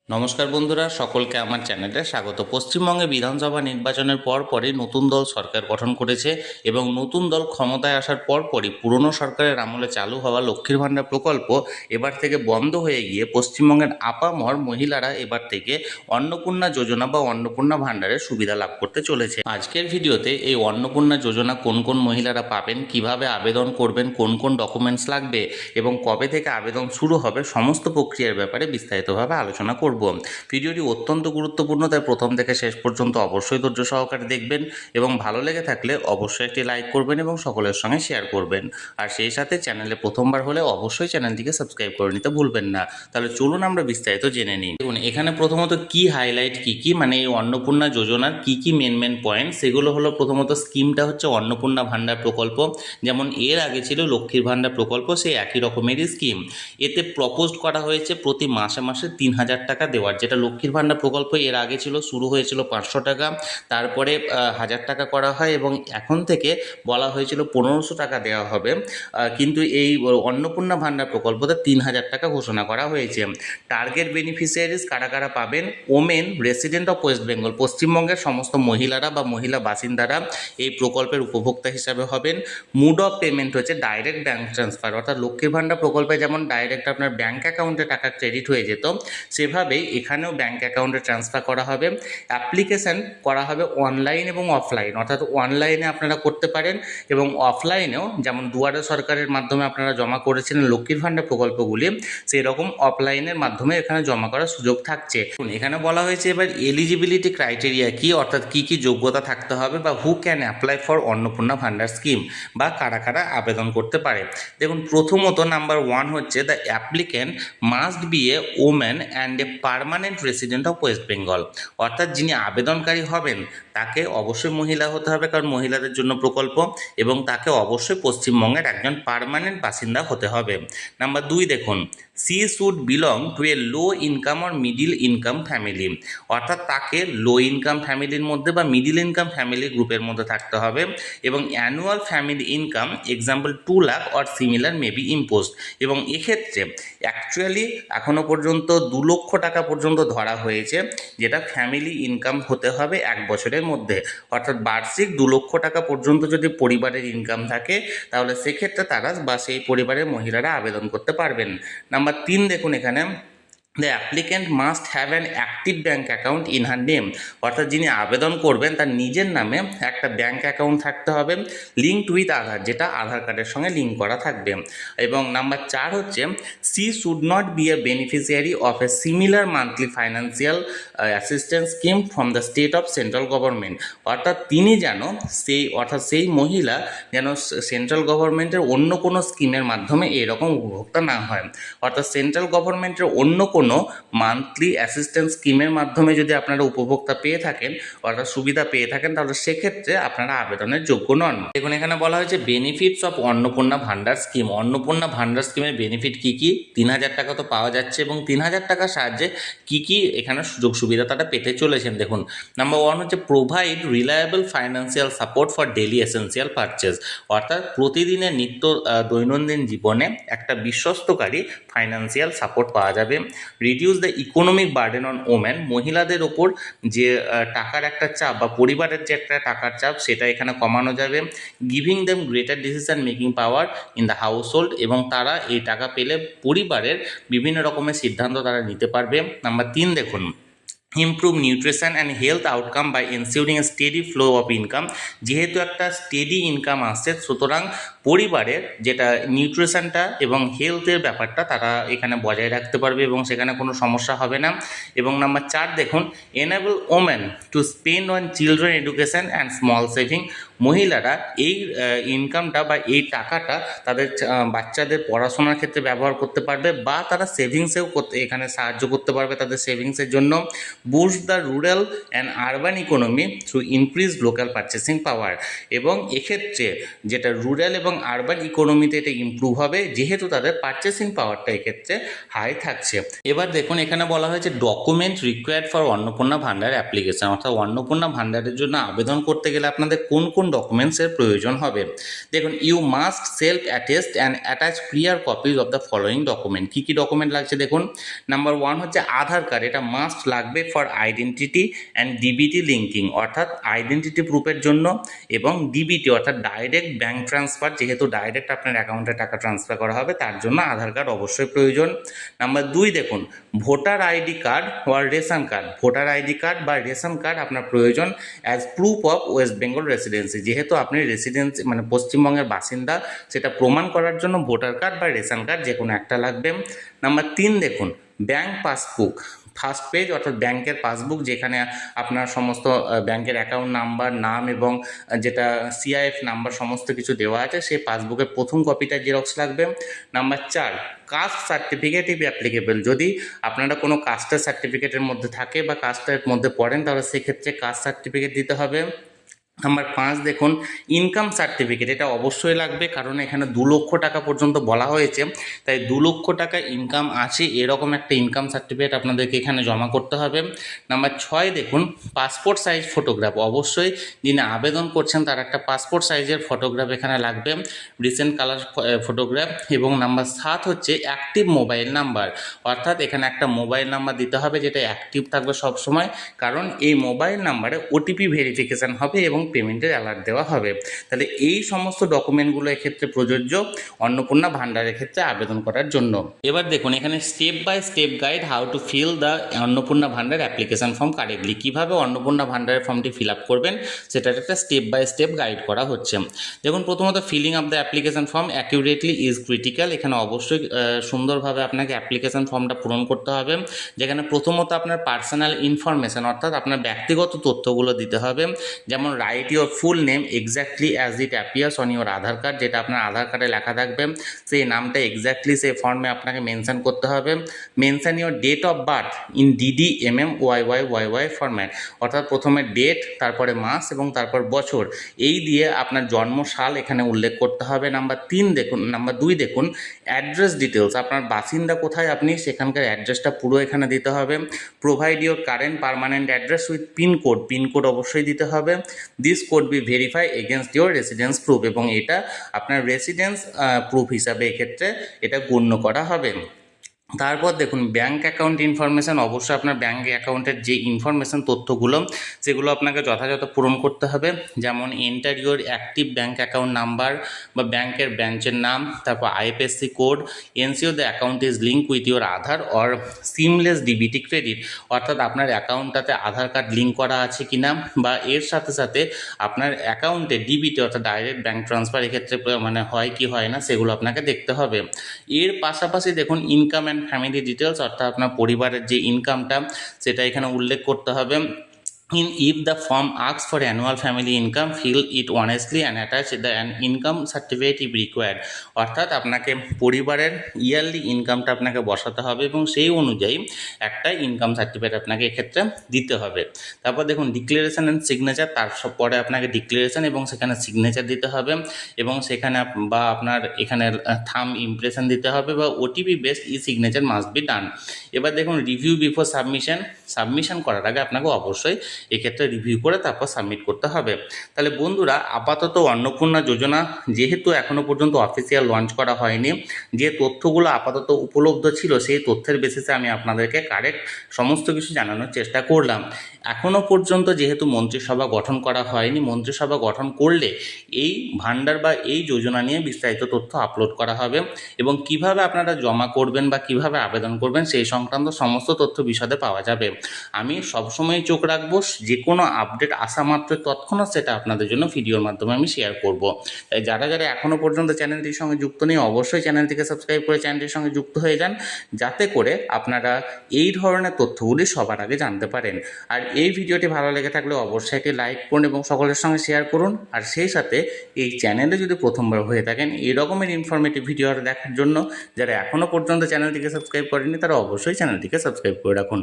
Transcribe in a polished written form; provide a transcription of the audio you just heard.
নমস্কার বন্ধুরা, সকলকে আমার চ্যানেলে স্বাগত। পশ্চিমবঙ্গে বিধানসভা নির্বাচনের পরপরই নতুন দল সরকার গঠন করেছে এবং নতুন দল ক্ষমতায় আসার পরপরই পুরনো সরকারের আমলে চালু হওয়া লক্ষ্মীর ভাণ্ডার প্রকল্প এবার থেকে বন্ধ হয়ে গিয়ে পশ্চিমবঙ্গের আপামর মহিলারা এবার থেকে অন্নপূর্ণা যোজনা বা অন্নপূর্ণা ভাণ্ডারের সুবিধা লাভ করতে চলেছে। আজকের ভিডিওতে এই অন্নপূর্ণা যোজনা কোন কোন মহিলারা পাবেন, কিভাবে আবেদন করবেন, কোন কোন ডকুমেন্টস লাগবে এবং কবে থেকে আবেদন শুরু হবে, সমস্ত প্রক্রিয়ার ব্যাপারে বিস্তারিতভাবে আলোচনা করব। ভিডিওটি অত্যন্ত গুরুত্বপূর্ণ, তাই প্রথম থেকে শেষ পর্যন্ত অবশ্যই ধৈর্য সহকারে দেখবেন এবং ভালো লেগে থাকলে অবশ্যই একটি লাইক করবেন এবং সকলের সঙ্গে শেয়ার করবেন। আর সেই সাথে চ্যানেলে প্রথমবার হলে অবশ্যই চ্যানেলটিকে সাবস্ক্রাইব করে নিতে ভুলবেন না। তাহলে চলুন আমরা বিস্তারিত জেনে নিই। দেখুন, এখানে প্রথমত কি হাইলাইট কি মানে এই অন্নপূর্ণা যোজনার কি মেন পয়েন্ট, সেগুলো হলো প্রথমত স্কিমটা হচ্ছে অন্নপূর্ণা ভাণ্ডার প্রকল্প। যেমন এর আগে ছিল লক্ষ্মীর ভাণ্ডার প্রকল্প, সেই একই রকমেরই স্কিম। এতে প্রপোজড করা হয়েছে প্রতি মাসে মাসে 3,000 টাকা দেওয়ার, যেটা লক্ষ্মীর ভাণ্ডার প্রকল্প এর আগে ছিল, শুরু হয়েছিল 500 টাকা, তারপরে 1,000 টাকা করা হয় এবং এখন থেকে বলা হয়েছিল 1,500 টাকা দেওয়া হবে। কিন্তু এই অন্নপূর্ণা ভাণ্ডার প্রকল্পতে 3,000 টাকা ঘোষণা করা হয়েছে। টার্গেট বেনিফিশিয়ারিজ কারা কারা পাবেন? Women resident of West Bengal, পশ্চিমবঙ্গের সমস্ত মহিলারা বা মহিলা বাসিন্দারা এই প্রকল্পের উপভোক্তা হিসাবে হবেন। মুড অফ পেমেন্ট হচ্ছে ডাইরেক্ট ব্যাঙ্ক ট্রান্সফার, অর্থাৎ লক্ষ্মীর ভাণ্ডার প্রকল্পে যেমন ডাইরেক্ট আপনার ব্যাঙ্ক অ্যাকাউন্টে টাকা ক্রেডিট হয়ে যেত, সেভাবেই এখানেও ব্যাঙ্ক অ্যাকাউন্টে ট্রান্সফার করা হবে। অ্যাপ্লিকেশান করা হবে অনলাইন এবং অফলাইন, অর্থাৎ অনলাইনে আপনারা করতে পারেন এবং অফলাইনেও, যেমন দুয়ারে সরকারের মাধ্যমে আপনারা জমা করেছিলেন লক্ষ্মীর ভাণ্ডার প্রকল্পগুলি, সেই রকম অফলাইনের মাধ্যমে এখানে জমা করার সুযোগ থাকছে। এখানে বলা হয়েছে এবার এলিজিবিলিটি ক্রাইটেরিয়া কি, অর্থাৎ কি যোগ্যতা থাকতে হবে বা who can apply for Annapurna ভাণ্ডার স্কিম, বা কারা কারা আবেদন করতে পারে। দেখুন, প্রথমত নাম্বার 1 হচ্ছে the applicant must B a woman and a permanent resident of West Bengal, অর্থাৎ যিনি আবেদনকারী হবেন তাকে অবশ্যই মহিলা হতে হবে, কারণ মহিলাদের জন্য প্রকল্প, এবং তাকে অবশ্যই পশ্চিমবঙ্গের একজন পার্মানেন্ট বাসিন্দা হতে হবে। নাম্বার 2 দেখুন, C should belong to A low income or middle income family, অর্থাৎ তাকে লো ইনকাম ফ্যামিলির মধ্যে বা মিডিল ইনকাম ফ্যামিলি গ্রুপের মধ্যে থাকতে হবে এবং annual family income example 2 lakh or similar may be imposed, এবং এক্ষেত্রে অ্যাকচুয়ালি এখনও পর্যন্ত 2 লক্ষ টাকা পর্যন্ত ধরা হয়েছে, যেটা ফ্যামিলি ইনকাম হতে হবে 1 বছরের মধ্যে, অর্থাৎ বার্ষিক 2 লক্ষ টাকা পর্যন্ত যদি পরিবারের ইনকাম থাকে তাহলে সেক্ষেত্রে তারা বা সেই পরিবারের মহিলারা আবেদন করতে পারবেন। নাম্বার 3 দেখুন, এখানে the applicant must have an active bank account in her name, অর্থাৎ যিনি আবেদন করবেন তার নিজের নামে একটা ব্যাঙ্ক অ্যাকাউন্ট থাকতে হবে লিঙ্কড উইথ আধার, যেটা আধার কার্ডের সঙ্গে লিঙ্ক করা থাকবে। এবং নাম্বার 4 হচ্ছে she should not be a beneficiary of a similar monthly financial assistance scheme from the state of central government, অর্থাৎ তিনি যেন সেই মহিলা যেন সেন্ট্রাল গভর্নমেন্টের অন্য কোনো স্কিমের মাধ্যমে এরকম উপভোক্তা না হয়, অর্থাৎ সেন্ট্রাল গভর্নমেন্টের অন্য কোনো মান্থলি অ্যাসিস্ট্যান্স স্কিমের মাধ্যমে যদি আপনারা উপভোক্তা পেয়ে থাকেন, অর্থাৎ সুবিধা পেয়ে থাকেন, তাহলে সেক্ষেত্রে আপনারা আবেদনের যোগ্য নন। দেখুন, এখানে বলা হয়েছে বেনিফিটস অফ অন্নপূর্ণা ভাণ্ডার স্কিম। অন্নপূর্ণা ভাণ্ডার স্কিমের বেনিফিট কি 3,000 টাকা তো পাওয়া যাচ্ছে, এবং 3,000 টাকার সাহায্যে কি এখানে সুযোগ সুবিধা তারা পেতে চলেছেন। দেখুন, নাম্বার 1 হচ্ছে provide reliable financial support for daily essential purchase, অর্থাৎ প্রতিদিনের দৈনন্দিন জীবনে একটা বিশ্বস্তকারী ফাইন্যান্সিয়াল সাপোর্ট পাওয়া যাবে। Reduce the economic burden on women, মহিলাদের ওপর যে টাকার একটা চাপ বা পরিবারের যে একটা টাকার চাপ সেটা এখানে কমানো যাবে। Giving them greater decision making power in the house hold, এবং তারা এই টাকা পেলে পরিবারের বিভিন্ন রকমের সিদ্ধান্ত তারা নিতে পারবে। নাম্বার 3 দেখুন, improve nutrition and health outcome by ensuring a steady flow of income, যেহেতু একটা স্টেডি ইনকাম আসছে, সুতরাং পরিবারের যেটা নিউট্রিশনটা এবং হেলথের ব্যাপারটা তারা এখানে বজায় রাখতে পারবে এবং সেখানে কোনো সমস্যা হবে না। এবং নাম্বার 4 দেখুন, enable women to spend on children education and small saving, মহিলারা এই ইনকামটা বা এই টাকাটা তাদের বাচ্চাদের পড়াশোনার ক্ষেত্রে ব্যবহার করতে পারবে, বা তারা সেভিংসেও এখানে সাহায্য করতে পারবে তাদের সেভিংসের জন্য। Boost the rural and urban economy through increase local purchasing power, এবং এক্ষেত্রে যেটা রুরাল এবং আরবান ইকোনমিতে এটা ইমপ্রুভ হবে, যেহেতু তাদের পারচেসিং পাওয়ারটা এক্ষেত্রে হাই থাকছে। এবার দেখুন, এখানে বলা হয়েছে ডকুমেন্ট রিকোয়ার্ড ফর অন্নপূর্ণা ভাণ্ডার অ্যাপ্লিকেশন, অর্থাৎ অন্নপূর্ণা ভাণ্ডারের জন্য আবেদন করতে গেলে আপনাদের কোন কোন ডকুমেন্টসের প্রয়োজন হবে। দেখুন, you must self attest and attach clear copies of the following document. কী কী ডকুমেন্ট লাগছে দেখুন। নাম্বার 1 হচ্ছে আধার কার্ড, এটা মাস্ট লাগবে for identity and DBT linking, অর্থাৎ আইডেন্টিটি প্রুফের জন্য, এবং ডিবিটি অর্থাৎ ডাইরেক্ট ব্যাঙ্ক ট্রান্সফার, যেহেতু ডাইরেক্ট আপনার অ্যাকাউন্টে টাকা ট্রান্সফার করা হবে তার জন্য আধার কার্ড অবশ্যই প্রয়োজন। নাম্বার 2 দেখুন, ভোটার আইডি কার্ড বা ration card, voter ID card বা রেশন কার্ড আপনার প্রয়োজন as proof of West Bengal residency, যেহেতু আপনি রেসিডেন্সি মানে পশ্চিমবঙ্গের বাসিন্দা সেটা প্রমাণ করার জন্য ভোটার কার্ড বা রেশন কার্ড যে কোনো একটা লাগবে। নাম্বার 3 দেখুন, ব্যাঙ্ক পাসবুক ফার্স্ট পেজ, অর্থাৎ ব্যাংকের পাসবুক যেখানে আপনার সমস্ত ব্যাংকের অ্যাকাউন্ট নাম্বার, নাম এবং যেটা সিআইএফ নাম্বার সমস্ত কিছু দেওয়া আছে, সেই পাসবুকের প্রথম কপিটা জেরক্স লাগবে। Number 4, caste certificate if applicable, যদি আপনারা কোনো কাস্টের সার্টিফিকেটের মধ্যে থাকে বা কাস্টের মধ্যে পড়েন তাহলে সেক্ষেত্রে কাস্ট সার্টিফিকেট দিতে হবে। নাম্বার 5 দেখুন, ইনকাম সার্টিফিকেট, এটা অবশ্যই লাগবে কারণ এখানে 2 লক্ষ টাকা পর্যন্ত বলা হয়েছে, তাই 2 লক্ষ টাকা ইনকাম আছে এরকম একটা ইনকাম সার্টিফিকেট আপনাদেরকে এখানে জমা করতে হবে। নাম্বার 6 দেখুন, পাসপোর্ট সাইজ ফটোগ্রাফ, অবশ্যই যিনি আবেদন করছেন তার একটা পাসপোর্ট সাইজের ফটোগ্রাফ এখানে লাগবে, রিসেন্ট কালার ফটোগ্রাফ। এবং নাম্বার 7 হচ্ছে অ্যাক্টিভ মোবাইল নাম্বার, অর্থাৎ এখানে একটা মোবাইল নাম্বার দিতে হবে যেটা অ্যাক্টিভ থাকবে সবসময়, কারণ এই মোবাইল নাম্বারে ওটিপি ভেরিফিকেশান হবে এবং পেমেন্টের অ্যালার্ট দেওয়া হবে। তাহলে এই সমস্ত ডকুমেন্টগুলো এক্ষেত্রে প্রযোজ্য অন্নপূর্ণা ভান্ডারের ক্ষেত্রে আবেদন করার জন্য। এবার দেখুন, এখানে step by step guide how to fill the Annapurna Bhandar application form correctly, কীভাবে অন্নপূর্ণা ভান্ডারের ফর্মটি ফিল আপ করবেন সেটার একটা স্টেপ বাই স্টেপ গাইড করা হচ্ছে। দেখুন, প্রথমত filling up the application form accurately is critical, এখানে অবশ্যই সুন্দরভাবে আপনাকে অ্যাপ্লিকেশন ফর্মটা পূরণ করতে হবে, যেখানে প্রথমত আপনার পার্সোনাল ইনফরমেশন অর্থাৎ আপনার ব্যক্তিগত তথ্যগুলো দিতে হবে, যেমন right your full name exactly as it appears on your Aadhaar card, যেটা আপনার আধার কার্ডে লেখা থাকবে সেই নামটা এক্স্যাক্টলি সেই ফর্মে আপনাকে মেনশন করতে হবে। Mention your date of birth in D D YY format, অর্থাৎ প্রথমে ডেট, তারপরে মাস এবং তারপর বছর, এই দিয়ে আপনার জন্মসাল এখানে উল্লেখ করতে হবে। নাম্বার 2 দেখুন, অ্যাড্রেস ডিটেলস, আপনার বাসিন্দা কোথায় আপনি সেখানকার অ্যাড্রেসটা পুরো এখানে দিতে হবে। Provide your current permanent address with pin code অবশ্যই দিতে হবে। This code be verify against your residence proof, এবং এটা আপনার রেসিডেন্স প্রুফ হিসাবে এক্ষেত্রে এটা গণ্য করা হবে। তারপর দেখুন, ব্যাঙ্ক অ্যাকাউন্ট ইনফরমেশান, অবশ্যই আপনার ব্যাঙ্ক অ্যাকাউন্টের যে ইনফরমেশান তথ্যগুলো সেগুলো আপনাকে যথাযথ পূরণ করতে হবে, যেমন enter your active bank account number বা ব্যাঙ্কের ব্রাঞ্চের নাম, তারপর IFSC code, ensure the account is link with your Aadhaar or seamless DBT credit, অর্থাৎ আপনার অ্যাকাউন্টটাতে আধার কার্ড লিঙ্ক করা আছে কিনা বা এর সাথে সাথে আপনার অ্যাকাউন্টে ডিবিটি অর্থাৎ ডাইরেক্ট ব্যাঙ্ক ট্রান্সফার এক্ষেত্রে মানে হয় কি হয় না সেগুলো আপনাকে দেখতে হবে। এর পাশাপাশি দেখুন, ইনকাম অ্যান্ড ফ্যামিলি ডিটেলস, অর্থাৎ আপনার পরিবারের যে ইনকামটা সেটা এখানে উল্লেখ করতে হবে। If the form asks for annual family income, fill it honestly and attach an income certificate if required, অর্থাৎ আপনাকে পরিবারের ইয়ারলি ইনকামটা আপনাকে বসাতে হবে এবং সেই অনুযায়ী একটা ইনকাম সার্টিফিকেট আপনাকে এক্ষেত্রে দিতে হবে। তারপর দেখুন, ডিক্লারেশন অ্যান্ড সিগনেচার, তার পরে আপনাকে ডিক্লারেশন এবং সেখানে সিগনেচার দিতে হবে এবং সেখানে বা আপনার এখানে থাম্ব ইমপ্রেশন দিতে হবে বা OTP based E signature must be done. এবার দেখুন, রিভিউ বিফোর সাবমিশন করার আগে আপনাকে অবশ্যই এক্ষেত্রে রিভিউ করে তারপর সাবমিট করতে হবে। তাহলে বন্ধুরা, আপাতত অন্নপূর্ণা যোজনা যেহেতু এখনও পর্যন্ত অফিসিয়াল লঞ্চ করা হয়নি, যে তথ্যগুলো আপাতত উপলব্ধ ছিল সেই তথ্যের বেসিসে আমি আপনাদেরকে কারেক্ট সমস্ত কিছু জানানোর চেষ্টা করলাম। এখনও পর্যন্ত যেহেতু মন্ত্রিসভা গঠন করা হয়নি, মন্ত্রিসভা গঠন করলে এই ভান্ডার বা এই যোজনা নিয়ে বিস্তারিত তথ্য আপলোড করা হবে এবং কিভাবে আপনারা জমা করবেন বা কিভাবে আবেদন করবেন সেই সংক্রান্ত সমস্ত তথ্য বিশদে পাওয়া যাবে। আমি সবসময় চোখ রাখবো, যে কোনো আপডেট আসা মাত্র তৎক্ষণাৎ সেটা আপনাদের জন্য ভিডিওর মাধ্যমে আমি শেয়ার করব। তাই যারা এখনও পর্যন্ত চ্যানেলটির সঙ্গে যুক্ত নেই অবশ্যই চ্যানেলটিকে সাবস্ক্রাইব করে চ্যানেলটির সঙ্গে যুক্ত হয়ে যান, যাতে করে আপনারা এই ধরনের তথ্যগুলি সবার আগে জানতে পারেন। আর এই ভিডিওটি ভালো লেগে থাকলে অবশ্যই একটি লাইক করুন এবং সকলের সঙ্গে শেয়ার করুন। আর সেই সাথে এই চ্যানেলে যদি প্রথমবার হয়ে থাকেন এই রকমের ইনফরমেটিভ ভিডিও দেখার জন্য যারা এখনও পর্যন্ত চ্যানেলটিকে সাবস্ক্রাইব করেনি তারা অবশ্যই চ্যানেলটিকে সাবস্ক্রাইব করে রাখুন।